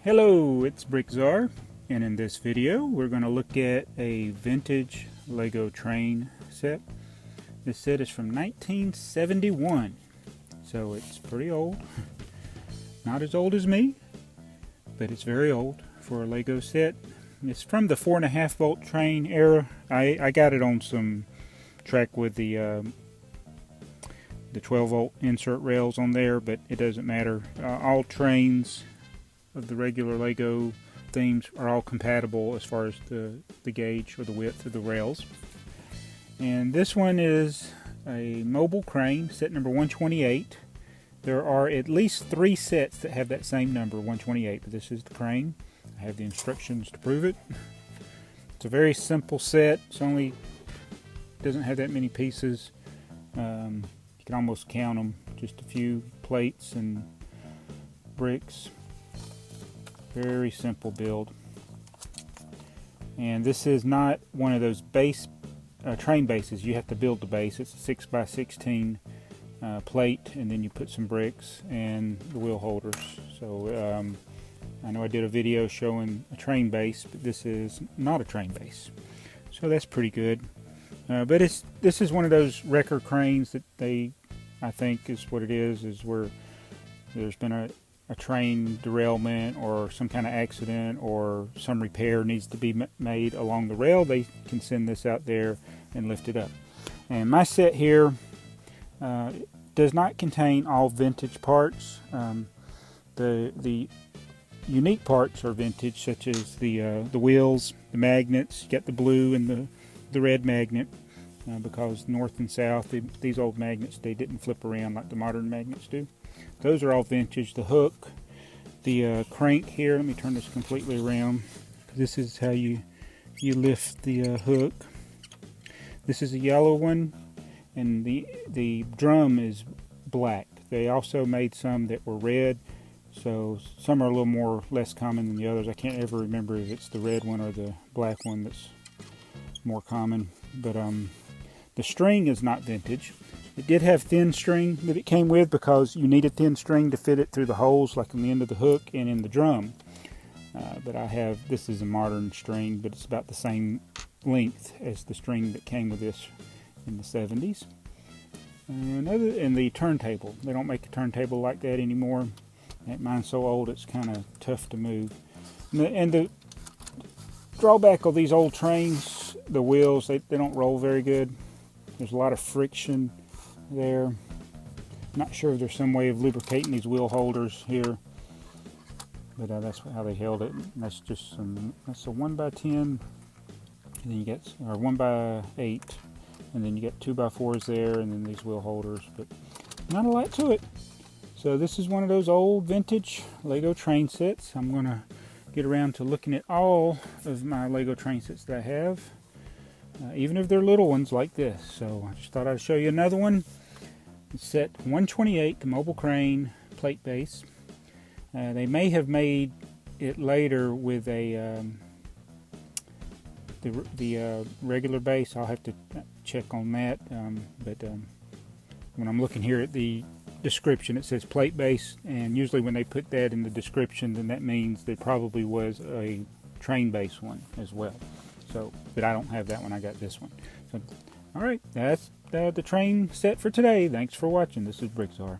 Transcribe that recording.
Hello, it's BrickTsar, and in this video we're going to look at a vintage Lego train set. This set is from 1971, so it's pretty old. Not as old as me, but it's very old for a Lego set. It's from the 4.5 volt train era. I got it on some track with the 12 volt insert rails on there, but it doesn't matter. All trains of the regular Lego themes are all compatible as far as the gauge or the width of the rails. And this one is a mobile crane, set number 128. There are at least 3 sets that have that same number, 128, but this is the crane. I have the instructions to prove it. It's a very simple set. Doesn't have that many pieces. You can almost count them. Just a few plates and bricks. Very simple build. And this is not one of those base train bases. You have to build the base. It's a 6x16 plate, and then you put some bricks and the wheel holders. So I know I did a video showing a train base, but this is not a train base. So that's pretty good. But this is one of those wrecker cranes that I think is what it is where there's been a train derailment or some kind of accident or some repair needs to be made along the rail. They can send this out there and lift it up. And my set here does not contain all vintage parts. The unique parts are vintage, such as the wheels, the magnets. You got the blue and the red magnet, because north and south, these old magnets, they didn't flip around like the modern magnets do. Those are all vintage. The hook, the crank here, let me turn this completely around. This is how you lift the hook. This is a yellow one, and the drum is black. They also made some that were red, so some are a little less common than the others. I can't ever remember if it's the red one or the black one that's more common. But the string is not vintage. It did have thin string that it came with because you need a thin string to fit it through the holes, like on the end of the hook and in the drum. But this is a modern string, but it's about the same length as the string that came with this in the 70s. And the turntable. They don't make a turntable like that anymore. Mine's so old it's kind of tough to move. And the drawback of these old trains, the wheels, they don't roll very good. There's a lot of friction there. Not sure if there's some way of lubricating these wheel holders here, but that's how they held it. And that's a 1x10, and then you get, or 1x8, and then you get 2x4s there, and then these wheel holders, but not a lot to it. So this is one of those old vintage Lego train sets. I'm going to get around to looking at all of my Lego train sets that I have, even if they're little ones like this. So I just thought I'd show you another one. It's set 128, the mobile crane plate base. They may have made it later with the regular base. I'll have to check on that. But when I'm looking here at the description, it says plate base, and usually when they put that in the description, then that means there probably was a train base one as well. So, but I don't have that one. I got this one. So, all right, that's the train set for today. Thanks for watching. This is BrickTsar.